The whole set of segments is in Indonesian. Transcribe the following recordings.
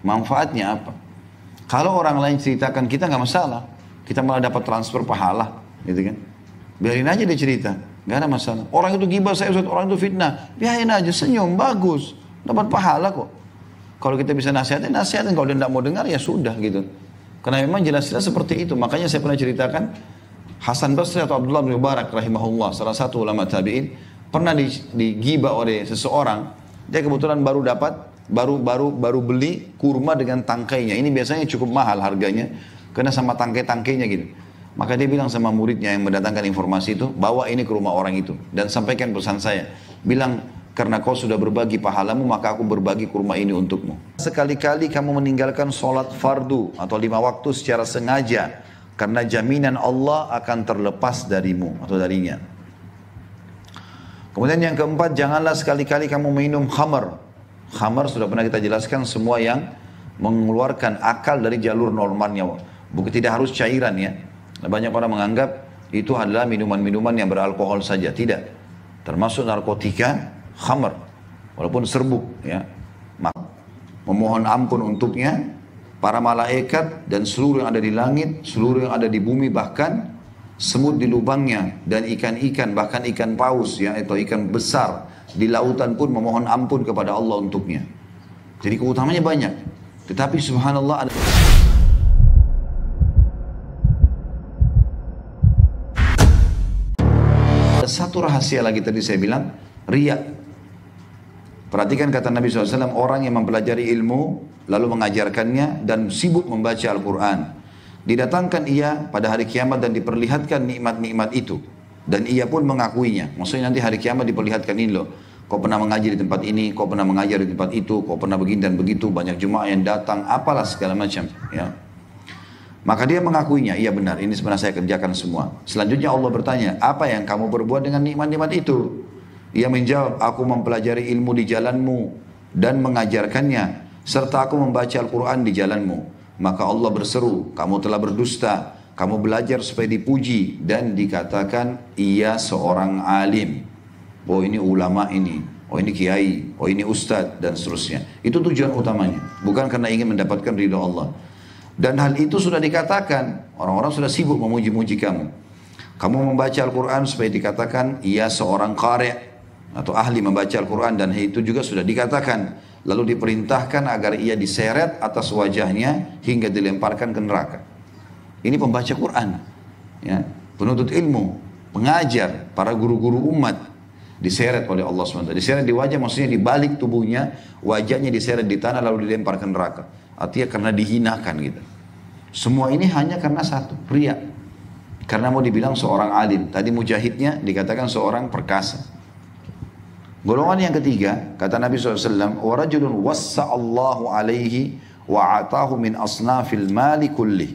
Manfaatnya apa? Kalau orang lain ceritakan kita nggak masalah, kita malah dapat transfer pahala, gitu kan? Biarin aja dia cerita, nggak ada masalah. Orang itu gibah saya, Ustaz, orang itu fitnah, biarin aja, senyum, bagus, dapat pahala kok. Kalau kita bisa nasihatin, nasihatin. Kalau dia tidak mau dengar, ya sudah gitu. Karena memang jelas-jelas seperti itu. Makanya saya pernah ceritakan, Hasan Basri atau Abdullah bin Mubarak rahimahullah, salah satu ulama tabi'in, pernah digibah oleh seseorang. Dia kebetulan baru beli kurma dengan tangkainya. Ini biasanya cukup mahal harganya, karena sama tangkai-tangkainya gitu. Maka dia bilang sama muridnya yang mendatangkan informasi itu, bawa ini ke rumah orang itu dan sampaikan pesan saya. Bilang, karena kau sudah berbagi pahalamu, maka aku berbagi kurma ini untukmu. Sekali-kali kamu meninggalkan sholat fardu atau 5 waktu secara sengaja, karena jaminan Allah akan terlepas darimu atau darinya. Kemudian yang keempat, janganlah sekali-kali kamu minum khamar. Khamar sudah pernah kita jelaskan, semua yang mengeluarkan akal dari jalur normalnya. Bukan, tidak harus cairan ya. Banyak orang menganggap itu adalah minuman-minuman yang beralkohol saja. Tidak. Termasuk narkotika, khamar. Walaupun serbuk ya. Memohon ampun untuknya para malaikat dan seluruh yang ada di langit, seluruh yang ada di bumi, bahkan semut di lubangnya dan ikan-ikan, bahkan ikan paus ya, atau ikan besar di lautan pun memohon ampun kepada Allah untuknya. Jadi keutamanya banyak. Tetapi subhanallah ada satu rahasia lagi tadi saya bilang, riya. Perhatikan kata Nabi SAW, orang yang mempelajari ilmu lalu mengajarkannya dan sibuk membaca Al-Quran, didatangkan ia pada hari kiamat dan diperlihatkan nikmat-nikmat itu, dan ia pun mengakuinya. Maksudnya nanti hari kiamat diperlihatkan, ini loh, kau pernah mengaji di tempat ini, kau pernah mengajar di tempat itu, kau pernah begini dan begitu, banyak jemaah yang datang, apalah segala macam ya. Maka dia mengakuinya, iya benar, ini sebenarnya saya kerjakan semua. Selanjutnya Allah bertanya, apa yang kamu berbuat dengan nikmat-nikmat itu? Ia menjawab, aku mempelajari ilmu di jalanmu dan mengajarkannya, serta aku membaca Al-Quran di jalanmu. Maka Allah berseru, kamu telah berdusta, kamu belajar supaya dipuji dan dikatakan ia seorang alim. Oh ini ulama ini, oh ini kiai, oh ini ustadz dan seterusnya. Itu tujuan utamanya, bukan karena ingin mendapatkan ridha Allah. Dan hal itu sudah dikatakan, orang-orang sudah sibuk memuji-muji kamu. Kamu membaca Al-Quran supaya dikatakan ia seorang qari' atau ahli membaca Al-Quran, dan itu juga sudah dikatakan. Lalu diperintahkan agar ia diseret atas wajahnya hingga dilemparkan ke neraka. Ini pembaca Quran, ya, penuntut ilmu, pengajar, para guru-guru umat, diseret oleh Allah SWT. Diseret di wajah maksudnya di balik tubuhnya, wajahnya diseret di tanah lalu dilempar ke neraka. Artinya karena dihinakan gitu. Semua ini hanya karena satu, riya. Karena mau dibilang seorang alim. Tadi mujahidnya dikatakan seorang perkasa. Golongan yang ketiga, kata Nabi SAW, وَرَجُلٌ وَسَّعَ اللَّهُ عَلَيْهِ وَعَطَاهُ مِنْ أَصْنَافِ الْمَالِ كُلِّهِ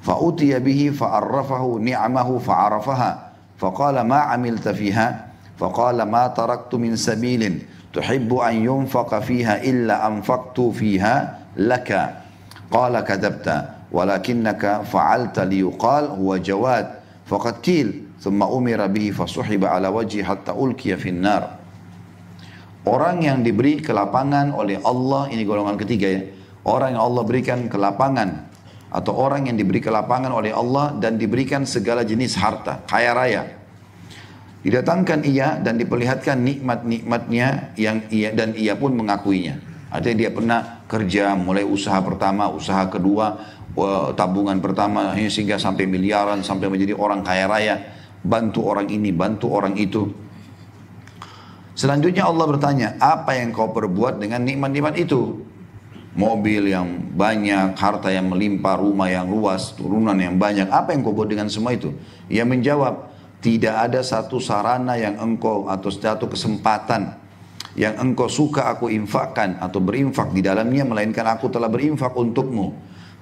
فَأُتِيَ بِهِ فَأَرَّفَهُ نِعْمَهُ فَعَرَفَهَا فَقَالَ مَا عَمِلْتَ فِيهَا فَقَالَ مَا تَرَكْتُ مِنْ سَبِيلٍ تُحِبُّ أَنْ يُنْفَقَ فِيهَا إِلَّا أَنْفَقْتُ فِيهَا لَكَ قَالَ كَذَبْتَ وَلَكِنَّكَ فَعَلْتَ لِيُقَالْ هُوَ جَوَادٌ فَقَدْ قِيلَ ثُمَّ أُمِرَ بِهِ فَصُحِبَ عَلَى وَجْهِهِ حَتَّى أُلْقِيَ فِي النَّارِ. Orang yang diberi kelapangan oleh Allah, ini golongan ketiga ya. Orang yang Allah berikan kelapangan, atau orang yang diberi kelapangan oleh Allah dan diberikan segala jenis harta, kaya raya. Didatangkan ia dan diperlihatkan nikmat-nikmatnya yang ia pun mengakuinya. Artinya dia pernah kerja, mulai usaha pertama, usaha kedua, tabungan pertama, sehingga sampai miliaran, sampai menjadi orang kaya raya. Bantu orang ini, bantu orang itu. Selanjutnya Allah bertanya, apa yang kau perbuat dengan nikmat-nikmat itu? Mobil yang banyak, harta yang melimpah, rumah yang luas, turunan yang banyak. Apa yang kau buat dengan semua itu? Ia menjawab, tidak ada satu sarana yang engkau atau satu kesempatan yang engkau suka aku infakkan atau berinfak di dalamnya, melainkan aku telah berinfak untukmu.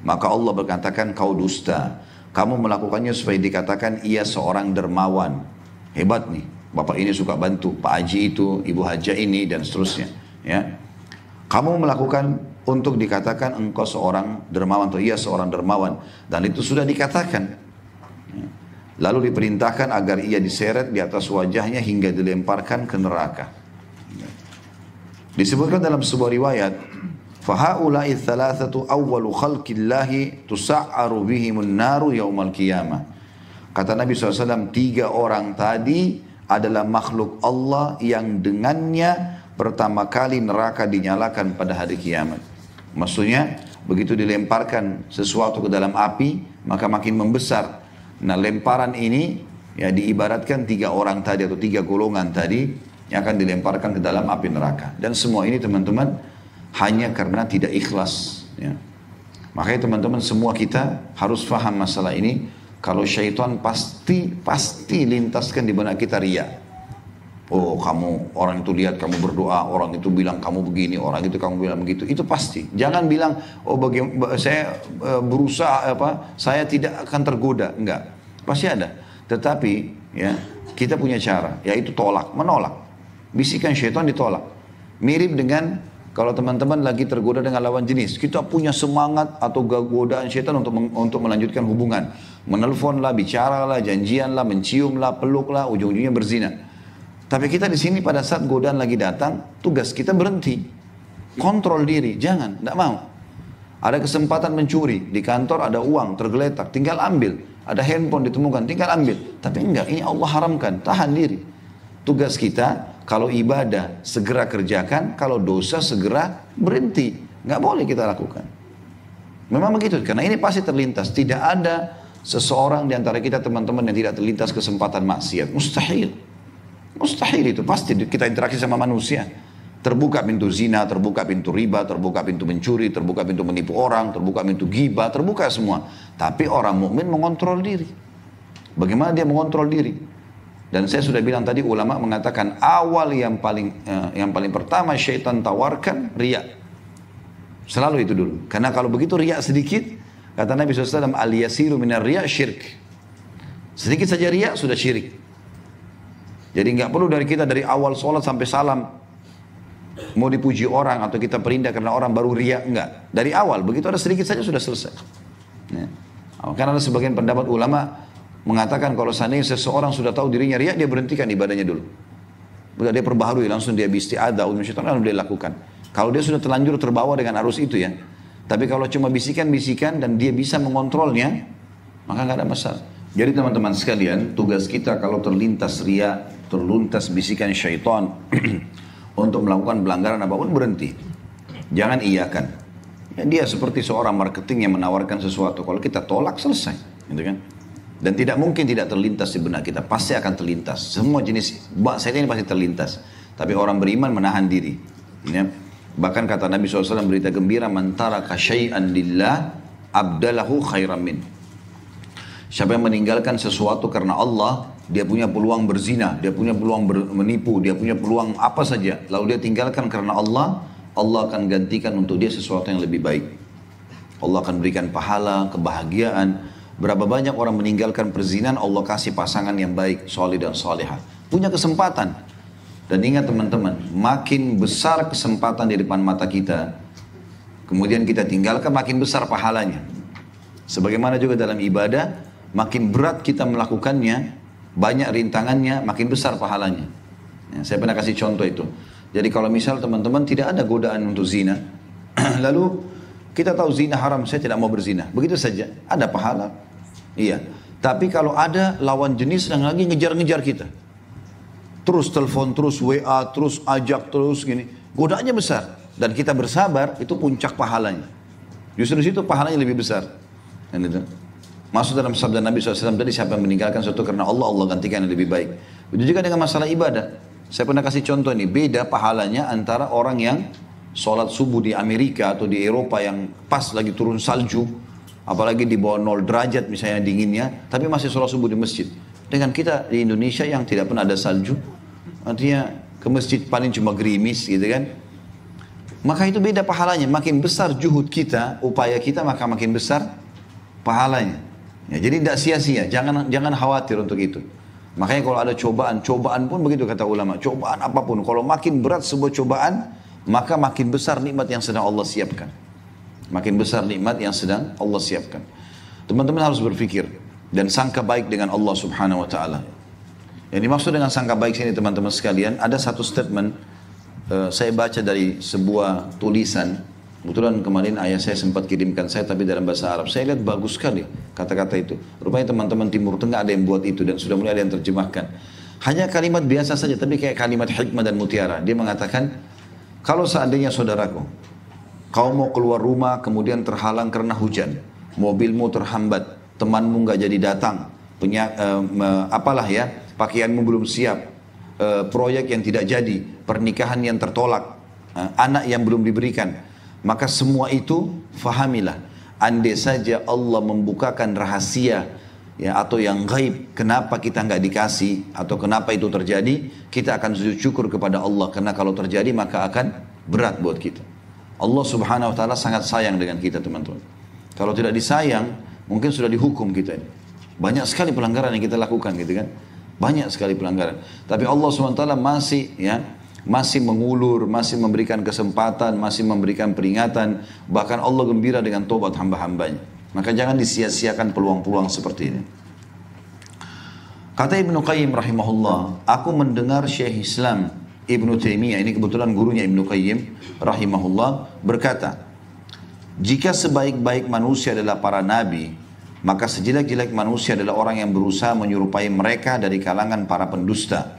Maka Allah berkatakan, kau dusta. Kamu melakukannya supaya dikatakan ia seorang dermawan. Hebat nih. Bapak ini suka bantu, Pak Haji itu, Ibu Haja ini, dan seterusnya. Ya. Kamu melakukan untuk dikatakan engkau seorang dermawan, atau ia seorang dermawan. Dan itu sudah dikatakan. Ya. Lalu diperintahkan agar ia diseret di atas wajahnya hingga dilemparkan ke neraka. Ya. Disebutkan dalam sebuah riwayat, Fahaula'i thalathatu awwalu khalqillahi tusa'aru bihimun naru yaumal qiyamah. Kata Nabi SAW, 3 orang tadi adalah makhluk Allah yang dengannya pertama kali neraka dinyalakan pada hari kiamat. Maksudnya, begitu dilemparkan sesuatu ke dalam api, maka makin membesar. Nah, lemparan ini ya diibaratkan 3 orang tadi atau 3 golongan tadi yang akan dilemparkan ke dalam api neraka. Dan semua ini teman-teman hanya karena tidak ikhlas. Ya. Makanya teman-teman semua kita harus faham masalah ini. Kalau syaitan pasti lintaskan di benak kita riya. Oh kamu, orang itu lihat kamu berdoa, orang itu bilang kamu begini, orang itu kamu bilang begitu. Itu pasti. Jangan bilang, oh saya berusaha saya tidak akan tergoda. Enggak. Pasti ada. Tetapi ya kita punya cara, yaitu menolak. Bisikan syaitan ditolak. Mirip dengan kalau teman-teman lagi tergoda dengan lawan jenis, kita punya semangat atau godaan syaitan untuk melanjutkan hubungan. Menelponlah, bicaralah, janjianlah, menciumlah, peluklah, ujung-ujungnya berzina. Tapi kita di sini pada saat godaan lagi datang, tugas kita berhenti. Kontrol diri, jangan, tidak mau. Ada kesempatan mencuri, di kantor ada uang tergeletak, tinggal ambil. Ada handphone ditemukan, tinggal ambil. Tapi enggak, ini Allah haramkan, tahan diri. Tugas kita, kalau ibadah segera kerjakan, kalau dosa segera berhenti. Nggak boleh kita lakukan. Memang begitu, karena ini pasti terlintas. Tidak ada seseorang di antara kita teman-teman yang tidak terlintas kesempatan maksiat. Mustahil. Mustahil itu, pasti kita interaksi sama manusia. Terbuka pintu zina, terbuka pintu riba, terbuka pintu mencuri, terbuka pintu menipu orang, terbuka pintu ghibah, terbuka semua. Tapi orang mukmin mengontrol diri. Bagaimana dia mengontrol diri? Dan saya sudah bilang tadi, ulama mengatakan awal yang paling pertama syaitan tawarkan riya. Selalu itu dulu. Karena kalau begitu riya sedikit, kata Nabi SAW, al-yasiru minar riya syirk. Sedikit saja riya sudah syirik. Jadi nggak perlu dari kita dari awal sholat sampai salam mau dipuji orang atau kita perindah karena orang baru riya, enggak. Dari awal begitu ada sedikit saja sudah selesai. Ya. Karena ada sebagian pendapat ulama mengatakan kalau seandainya seseorang sudah tahu dirinya riya, dia berhentikan ibadahnya dulu. Dia perbaharui, langsung dia beristiadzah, lalu dia lakukan. Kalau dia sudah terlanjur terbawa dengan arus itu ya. Tapi kalau cuma bisikan-bisikan dan dia bisa mengontrolnya, maka nggak ada masalah. Jadi teman-teman sekalian, tugas kita kalau terlintas riya, terlintas bisikan syaitan untuk melakukan pelanggaran apapun, berhenti. Jangan iyakan. Ya, dia seperti seorang marketing yang menawarkan sesuatu. Kalau kita tolak, selesai. Gitu kan? Dan tidak mungkin tidak terlintas di benak kita. Pasti akan terlintas. Semua jenis syaitan ini pasti terlintas. Tapi orang beriman menahan diri. Ya. Bahkan kata Nabi SAW, berita gembira, man taraka syai'an lillah abdalahu khairan min. Siapa yang meninggalkan sesuatu karena Allah, dia punya peluang berzina, dia punya peluang menipu, dia punya peluang apa saja. Lalu dia tinggalkan karena Allah, Allah akan gantikan untuk dia sesuatu yang lebih baik. Allah akan berikan pahala, kebahagiaan. Berapa banyak orang meninggalkan perzinahan, Allah kasih pasangan yang baik, soleh dan solehah. Punya kesempatan. Dan ingat teman-teman, makin besar kesempatan di depan mata kita, kemudian kita tinggalkan, makin besar pahalanya. Sebagaimana juga dalam ibadah, makin berat kita melakukannya, banyak rintangannya, makin besar pahalanya. Ya, saya pernah kasih contoh itu. Jadi kalau misal teman-teman tidak ada godaan untuk zina, lalu kita tahu zina haram, saya tidak mau berzina. Begitu saja, ada pahala. Iya. Tapi kalau ada lawan jenis yang lagi ngejar-ngejar kita, terus telepon, terus WA, terus ajak, terus gini, godaannya besar. Dan kita bersabar, itu puncak pahalanya. Justru di situ pahalanya lebih besar. Dan itu masuk dalam sabda Nabi SAW tadi, siapa yang meninggalkan sesuatu karena Allah, Allah gantikan yang lebih baik. Itu juga dengan masalah ibadah. Saya pernah kasih contoh ini, beda pahalanya antara orang yang sholat subuh di Amerika atau di Eropa yang pas lagi turun salju, apalagi di bawah 0 derajat misalnya dinginnya, tapi masih sholat subuh di masjid. Dengan kita di Indonesia yang tidak pernah ada salju, artinya ke masjid paling cuma gerimis gitu kan. Maka itu beda pahalanya, makin besar juhud kita, upaya kita, maka makin besar pahalanya. Ya, jadi tidak sia-sia, jangan khawatir untuk itu. Makanya kalau ada cobaan pun begitu kata ulama, cobaan apapun, kalau makin berat sebuah cobaan, maka makin besar nikmat yang sedang Allah siapkan. Makin besar nikmat yang sedang Allah siapkan. Teman-teman harus berpikir dan sangka baik dengan Allah Subhanahu wa taala. Yang dimaksud dengan sangka baik sini teman-teman sekalian, ada satu statement saya baca dari sebuah tulisan Kebetulan kemarin ayah saya sempat kirimkan saya, tapi dalam bahasa Arab. Saya lihat bagus sekali kata-kata itu. Rupanya teman-teman Timur Tengah ada yang buat itu dan sudah mulai ada yang terjemahkan. Hanya kalimat biasa saja, tapi kayak kalimat hikmah dan mutiara. Dia mengatakan, kalau seandainya saudaraku, kau mau keluar rumah kemudian terhalang karena hujan, mobilmu terhambat, temanmu nggak jadi datang, apalah ya, pakaianmu belum siap, proyek yang tidak jadi, pernikahan yang tertolak, anak yang belum diberikan, maka semua itu fahamilah, andai saja Allah membukakan rahasia ya, atau yang gaib, kenapa kita nggak dikasih atau kenapa itu terjadi, kita akan sujud syukur kepada Allah, karena kalau terjadi maka akan berat buat kita. Allah subhanahu wa ta'ala sangat sayang dengan kita, teman-teman. Kalau tidak disayang, mungkin sudah dihukum kita ini. Banyak sekali pelanggaran yang kita lakukan gitu kan. Banyak sekali pelanggaran. Tapi Allah SWT masih mengulur, masih memberikan kesempatan, masih memberikan peringatan. Bahkan Allah gembira dengan tobat hamba-hambanya. Maka jangan disia-siakan peluang-peluang seperti ini. Kata Ibnu Qayyim rahimahullah, aku mendengar Syekh Islam Ibnu Taimiyah, ini kebetulan gurunya Ibnu Qayyim rahimahullah, berkata, jika sebaik-baik manusia adalah para nabi, maka sejelek-jelek manusia adalah orang yang berusaha menyerupai mereka dari kalangan para pendusta.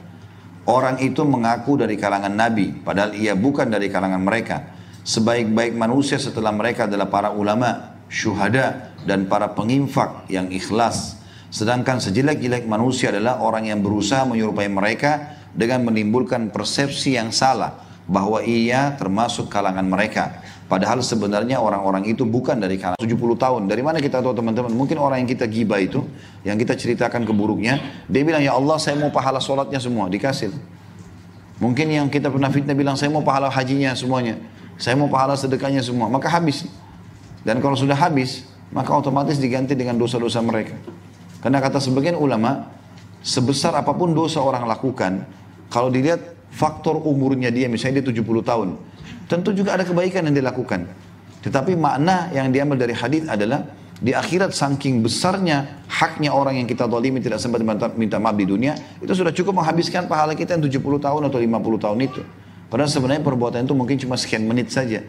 Orang itu mengaku dari kalangan nabi, padahal ia bukan dari kalangan mereka. Sebaik-baik manusia setelah mereka adalah para ulama, syuhada, dan para penginfak yang ikhlas. Sedangkan sejelek-jelek manusia adalah orang yang berusaha menyerupai mereka dengan menimbulkan persepsi yang salah bahwa ia termasuk kalangan mereka. Padahal sebenarnya orang-orang itu bukan dari kalangan 70 tahun. Dari mana kita tahu, teman-teman? Mungkin orang yang kita gibah itu, yang kita ceritakan keburuknya, dia bilang, ya Allah saya mau pahala sholatnya semua, dikasih. Mungkin yang kita pernah fitnah bilang, saya mau pahala hajinya semuanya, saya mau pahala sedekahnya semua, maka habis. Dan kalau sudah habis, maka otomatis diganti dengan dosa-dosa mereka. Karena kata sebagian ulama, sebesar apapun dosa orang lakukan, kalau dilihat faktor umurnya dia, misalnya dia 70 tahun, tentu juga ada kebaikan yang dilakukan. Tetapi makna yang diambil dari hadis adalah, di akhirat saking besarnya haknya orang yang kita zalimi tidak sempat minta maaf di dunia, itu sudah cukup menghabiskan pahala kita yang 70 tahun atau 50 tahun itu. Padahal sebenarnya perbuatan itu mungkin cuma sekian menit saja.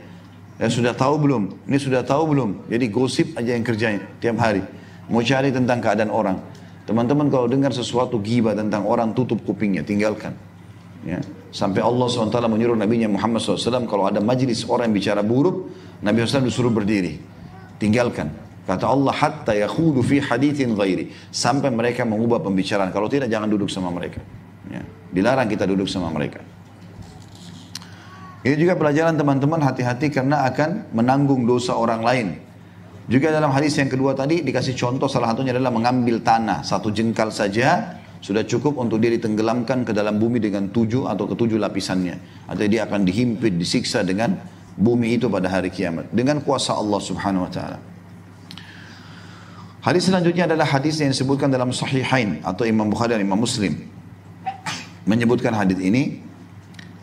Ya sudah tahu belum? Ini sudah tahu belum? Jadi gosip aja yang kerjanya tiap hari. Mau cari tentang keadaan orang. Teman-teman kalau dengar sesuatu ghibah tentang orang, tutup kupingnya, tinggalkan. Ya. Sampai Allah SWT menyuruh Nabi Muhammad SAW, kalau ada majlis orang yang bicara buruk, Nabi SAW disuruh berdiri, tinggalkan. Kata Allah, hatta yakhudu fi hadithin ghairi, sampai mereka mengubah pembicaraan. Kalau tidak, jangan duduk sama mereka. Ya. Dilarang kita duduk sama mereka. Ini juga pelajaran teman-teman, hati-hati karena akan menanggung dosa orang lain. Juga dalam hadis yang kedua tadi dikasih contoh, salah satunya adalah mengambil tanah satu jengkal saja sudah cukup untuk dia ditenggelamkan ke dalam bumi dengan 7 atau ke-7 lapisannya. Atau dia akan dihimpit, disiksa dengan bumi itu pada hari kiamat dengan kuasa Allah Subhanahu wa taala. Hadis selanjutnya adalah hadis yang disebutkan dalam Sahihain atau Imam Bukhari dan Imam Muslim. Menyebutkan hadis ini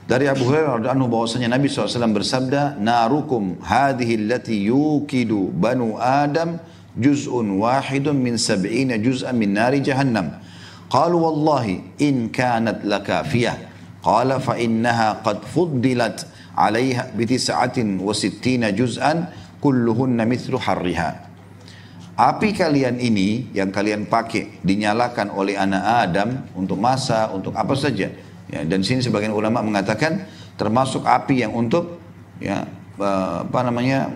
dari Abu Hurairah radhiyallahu anhu bahwasanya Nabi SAW bersabda, "Narukum hadhihi allati yuqidu banu Adam juz'un wahidun min 70 juz'an min nari jahannam." Qalu wallahi in kanat lakafiyah. Qala fa innaha qad fuddilat 'alayha bi 69 juz'an kulluhunna mithlu harriha. Api kalian ini yang kalian pakai dinyalakan oleh anak Adam untuk masak, untuk apa saja. Ya, dan sini sebagian ulama mengatakan termasuk api yang untuk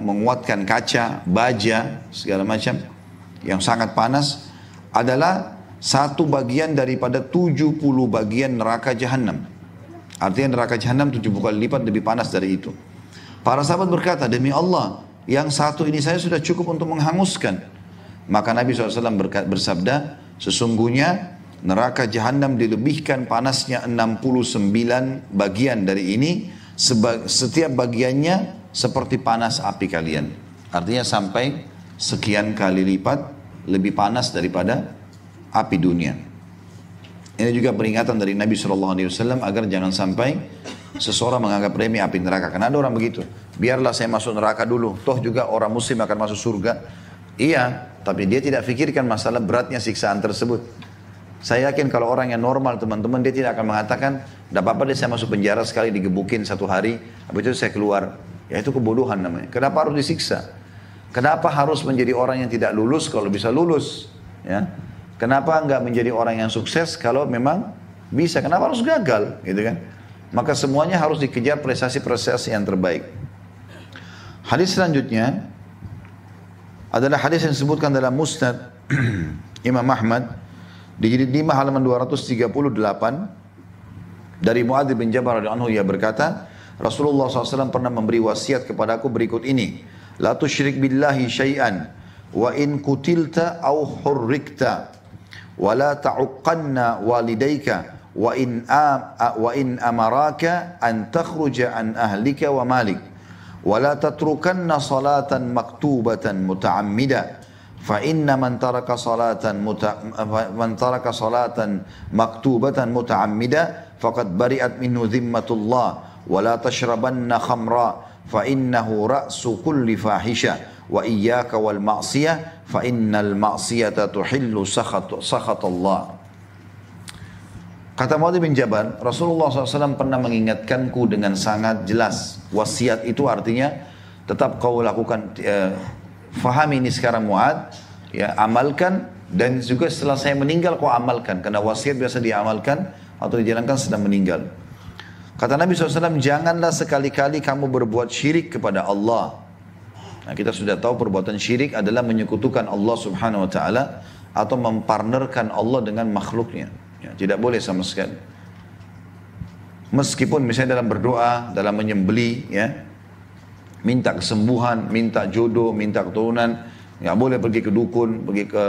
menguatkan kaca, baja, segala macam yang sangat panas adalah satu bagian daripada 70 bagian neraka jahanam. Artinya neraka jahanam 70 kali lipat lebih panas dari itu. Para sahabat berkata, demi Allah, yang satu ini saya sudah cukup untuk menghanguskan. Maka Nabi SAW bersabda, sesungguhnya neraka jahanam dilebihkan panasnya 69 bagian dari ini, setiap bagiannya seperti panas api kalian. Artinya sampai sekian kali lipat lebih panas daripada api dunia. Ini juga peringatan dari Nabi SAW agar jangan sampai seseorang menganggap remeh api neraka. Karena ada orang begitu, biarlah saya masuk neraka dulu, toh juga orang muslim akan masuk surga. Iya, tapi dia tidak fikirkan masalah beratnya siksaan tersebut. Saya yakin kalau orang yang normal, teman-teman, dia tidak akan mengatakan, tidak apa-apa deh saya masuk penjara sekali, digebukin 1 hari, habis itu saya keluar. Ya itu kebodohan namanya. Kenapa harus disiksa? Kenapa harus menjadi orang yang tidak lulus kalau bisa lulus? Ya. Kenapa enggak menjadi orang yang sukses kalau memang bisa? Kenapa harus gagal? Gitu kan? Maka semuanya harus dikejar prestasi-prestasi yang terbaik. Hadis selanjutnya adalah hadis yang disebutkan dalam Musnad Imam Ahmad di jilid 5 halaman 238 dari Muadz bin Jabal radhiyallahu anhu, ia berkata, Rasulullah SAW pernah memberi wasiat kepadaku berikut ini, la tusyrik billahi syai'an wa in kutilta au hurrikta wa la ta'uqqanna walidayka wa in amaraka an takhruja an ahlika wa malik ولا تتركن صلاة مكتوبة متعمدة فإن من ترك صلاة مكتوبة متعمدة فقد برئت منه ذمة الله ولا تشربن خمرا فإنه رأس كل فاحشة وإياك والمعصية فإن المعصية تحل سخط الله. Kata Muadz bin Jabal, Rasulullah SAW pernah mengingatkanku dengan sangat jelas. Wasiat itu artinya tetap kau lakukan, fahami ini sekarang Muadz, ya, amalkan, dan juga setelah saya meninggal kau amalkan. Karena wasiat biasa diamalkan atau dijalankan sedang meninggal. Kata Nabi SAW, janganlah sekali-kali kamu berbuat syirik kepada Allah. Nah, kita sudah tahu perbuatan syirik adalah menyekutukan Allah Subhanahu Wa Taala atau mempartnerkan Allah dengan makhluknya. Ya, tidak boleh sama sekali. Meskipun misalnya dalam berdoa, dalam menyembeli, ya, minta kesembuhan, minta jodoh, minta keturunan, nggak boleh pergi ke dukun, pergi ke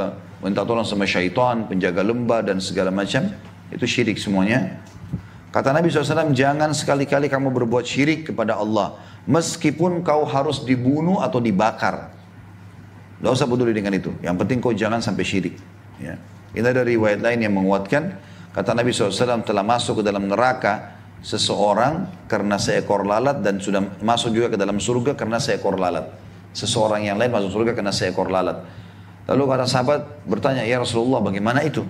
minta tolong sama syaitan, penjaga lembah dan segala macam. Itu syirik semuanya. Kata Nabi SAW, jangan sekali-kali kamu berbuat syirik kepada Allah, meskipun kau harus dibunuh atau dibakar. Nggak usah peduli dengan itu. Yang penting kau jangan sampai syirik. Ya. Ini ada riwayat lain yang menguatkan, kata Nabi SAW, telah masuk ke dalam neraka seseorang karena seekor lalat dan sudah masuk juga ke dalam surga karena seekor lalat. Seseorang yang lain masuk surga karena seekor lalat. Lalu kata sahabat bertanya, ya Rasulullah bagaimana itu?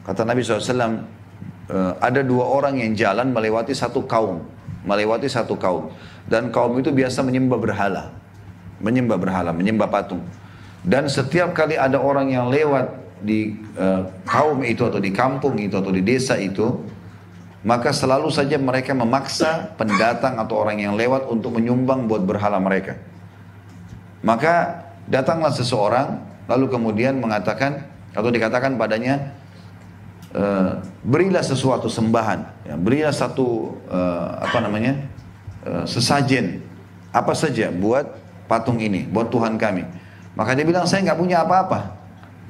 Kata Nabi SAW, ada dua orang yang jalan melewati satu kaum. Dan kaum itu biasa menyembah berhala, menyembah patung. Dan setiap kali ada orang yang lewat di kaum itu atau di kampung itu atau di desa itu, maka selalu saja mereka memaksa pendatang atau orang yang lewat untuk menyumbang buat berhala mereka. Maka datanglah seseorang lalu kemudian mengatakan atau dikatakan padanya, berilah sesuatu sembahan, ya, berilah satu sesajen apa saja buat patung ini, buat Tuhan kami. Maka dia bilang, saya nggak punya apa-apa.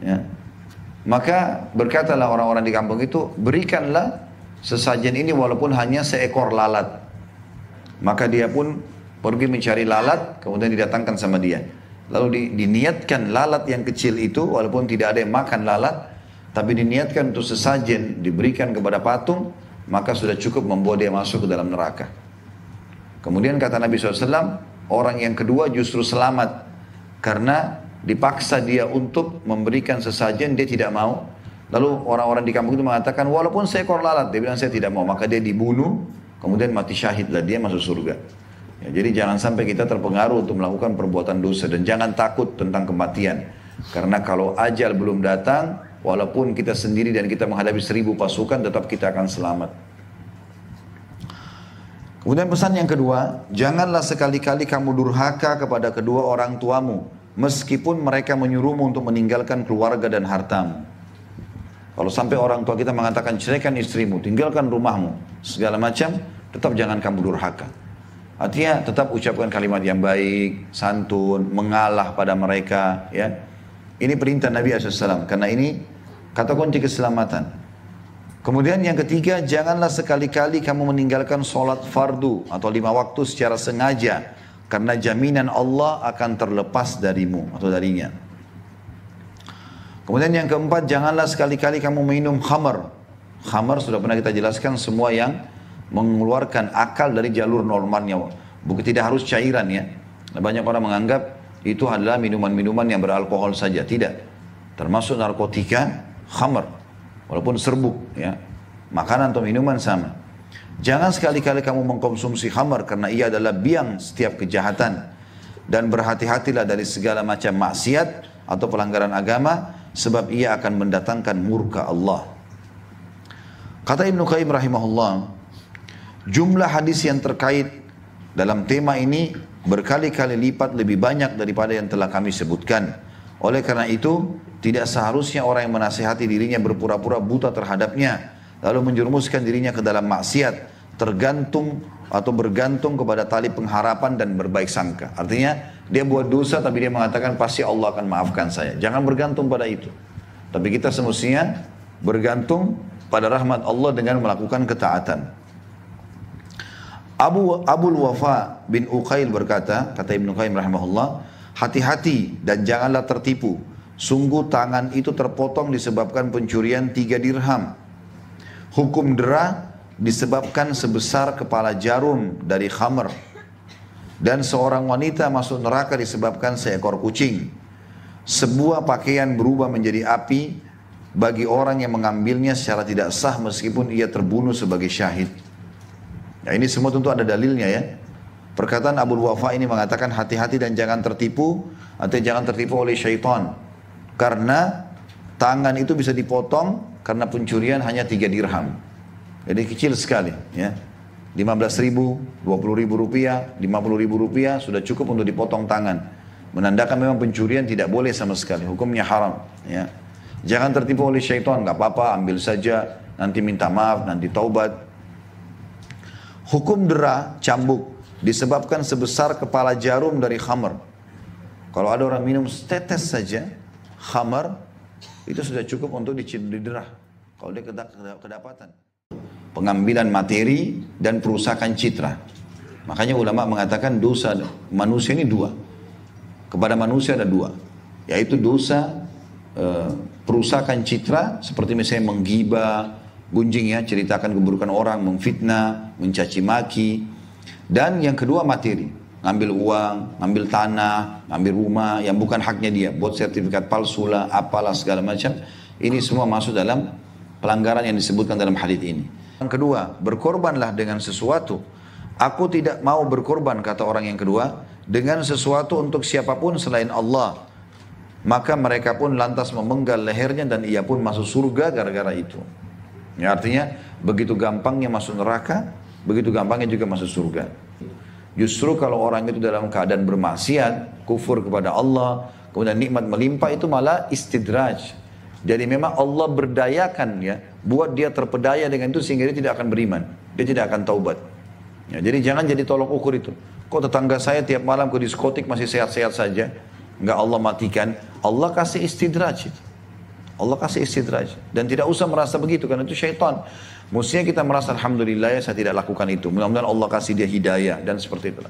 Ya. Maka berkatalah orang-orang di kampung itu, berikanlah sesajen ini walaupun hanya seekor lalat. Maka dia pun pergi mencari lalat, kemudian didatangkan sama dia. Lalu diniatkan lalat yang kecil itu, walaupun tidak ada yang makan lalat, tapi diniatkan untuk sesajen diberikan kepada patung, maka sudah cukup membawa dia masuk ke dalam neraka. Kemudian kata Nabi SAW, orang yang kedua justru selamat, karena dipaksa dia untuk memberikan sesajen, dia tidak mau. Lalu orang-orang di kampung itu mengatakan, walaupun seekor lalat, dia bilang saya tidak mau. Maka dia dibunuh, kemudian mati syahid lah, dia masuk surga. Ya, jadi jangan sampai kita terpengaruh untuk melakukan perbuatan dosa. Dan jangan takut tentang kematian. Karena kalau ajal belum datang, walaupun kita sendiri dan kita menghadapi 1000 pasukan, tetap kita akan selamat. Kemudian pesan yang kedua, janganlah sekali-kali kamu durhaka kepada kedua orang tuamu, meskipun mereka menyuruhmu untuk meninggalkan keluarga dan hartamu. Kalau sampai orang tua kita mengatakan ceraikan istrimu, tinggalkan rumahmu, segala macam, tetap jangan kamu durhaka. Artinya tetap ucapkan kalimat yang baik, santun, mengalah pada mereka. Ya, ini perintah Nabi SAW, karena ini kata kunci keselamatan. Kemudian yang ketiga, janganlah sekali-kali kamu meninggalkan sholat fardu atau 5 waktu secara sengaja, karena jaminan Allah akan terlepas darimu atau darinya. Kemudian yang keempat, janganlah sekali-kali kamu minum khamar. Khamar sudah pernah kita jelaskan, semua yang mengeluarkan akal dari jalur normalnya. Bukan tidak harus cairan ya. Banyak orang menganggap itu adalah minuman-minuman yang beralkohol saja. Tidak. Termasuk narkotika, khamar. Walaupun serbuk ya. Makanan atau minuman sama. Jangan sekali-kali kamu mengkonsumsi khamar karena ia adalah biang setiap kejahatan. Dan berhati-hatilah dari segala macam maksiat atau pelanggaran agama, sebab ia akan mendatangkan murka Allah. Kata Ibnu Qayyim rahimahullah, jumlah hadis yang terkait dalam tema ini berkali-kali lipat lebih banyak daripada yang telah kami sebutkan. Oleh karena itu, tidak seharusnya orang yang menasihati dirinya berpura-pura buta terhadapnya, lalu menjerumuskan dirinya ke dalam maksiat, tergantung atau bergantung kepada tali pengharapan dan berbaik sangka. Artinya, dia buat dosa tapi dia mengatakan pasti Allah akan maafkan saya. Jangan bergantung pada itu. Tapi kita semestinya bergantung pada rahmat Allah dengan melakukan ketaatan. Abul Wafa bin Uqail berkata, kata Ibnu Qayyim rahimahullah, hati-hati dan janganlah tertipu. Sungguh tangan itu terpotong disebabkan pencurian 3 dirham. Hukum dera disebabkan sebesar kepala jarum dari khamr. Dan seorang wanita masuk neraka disebabkan seekor kucing. Sebuah pakaian berubah menjadi api bagi orang yang mengambilnya secara tidak sah meskipun ia terbunuh sebagai syahid. Nah, ini semua tentu ada dalilnya ya. Perkataan Abul Wafa ini mengatakan hati-hati dan jangan tertipu, atau jangan tertipu oleh syaitan. Karena tangan itu bisa dipotong karena pencurian hanya 3 dirham. Jadi kecil sekali ya. 15.000, 20.000 rupiah, 50.000 rupiah sudah cukup untuk dipotong tangan. Menandakan memang pencurian tidak boleh sama sekali, hukumnya haram ya. Jangan tertipu oleh syaitan, nggak apa-apa, ambil saja, nanti minta maaf, nanti taubat. Hukum dera, cambuk, disebabkan sebesar kepala jarum dari khamar. Kalau ada orang minum setetes saja khamar, itu sudah cukup untuk diderah. Kalau dia kedapatan. Pengambilan materi dan perusakan citra. Makanya ulama mengatakan dosa manusia ini 2. Kepada manusia ada 2. Yaitu dosa perusakan citra, seperti misalnya menggibah, gunjing ya, ceritakan keburukan orang, memfitnah, mencaci maki. Dan yang kedua materi, ngambil uang, ngambil tanah, ngambil rumah yang bukan haknya dia, buat sertifikat palsu lah, apalah segala macam. Ini semua masuk dalam pelanggaran yang disebutkan dalam hadits ini. Yang kedua, berkorbanlah dengan sesuatu. Aku tidak mau berkorban, kata orang yang kedua, dengan sesuatu untuk siapapun selain Allah. Maka mereka pun lantas memenggal lehernya dan ia pun masuk surga gara-gara itu. Ya, artinya begitu gampangnya masuk neraka, begitu gampangnya juga masuk surga. Justru kalau orang itu dalam keadaan bermaksiat, kufur kepada Allah, kemudian nikmat melimpah, itu malah istidraj. Jadi memang Allah berdayakan ya, buat dia terpedaya dengan itu sehingga dia tidak akan beriman, dia tidak akan taubat. Ya, jadi jangan jadi tolok ukur itu. Kok tetangga saya tiap malam ke diskotik masih sehat-sehat saja, nggak Allah matikan. Allah kasih istidraj itu. Allah kasih istidraj. Dan tidak usah merasa begitu, karena itu syaitan. Mestinya kita merasa alhamdulillah ya saya tidak lakukan itu. Mudah-mudahan Allah kasih dia hidayah dan seperti itulah.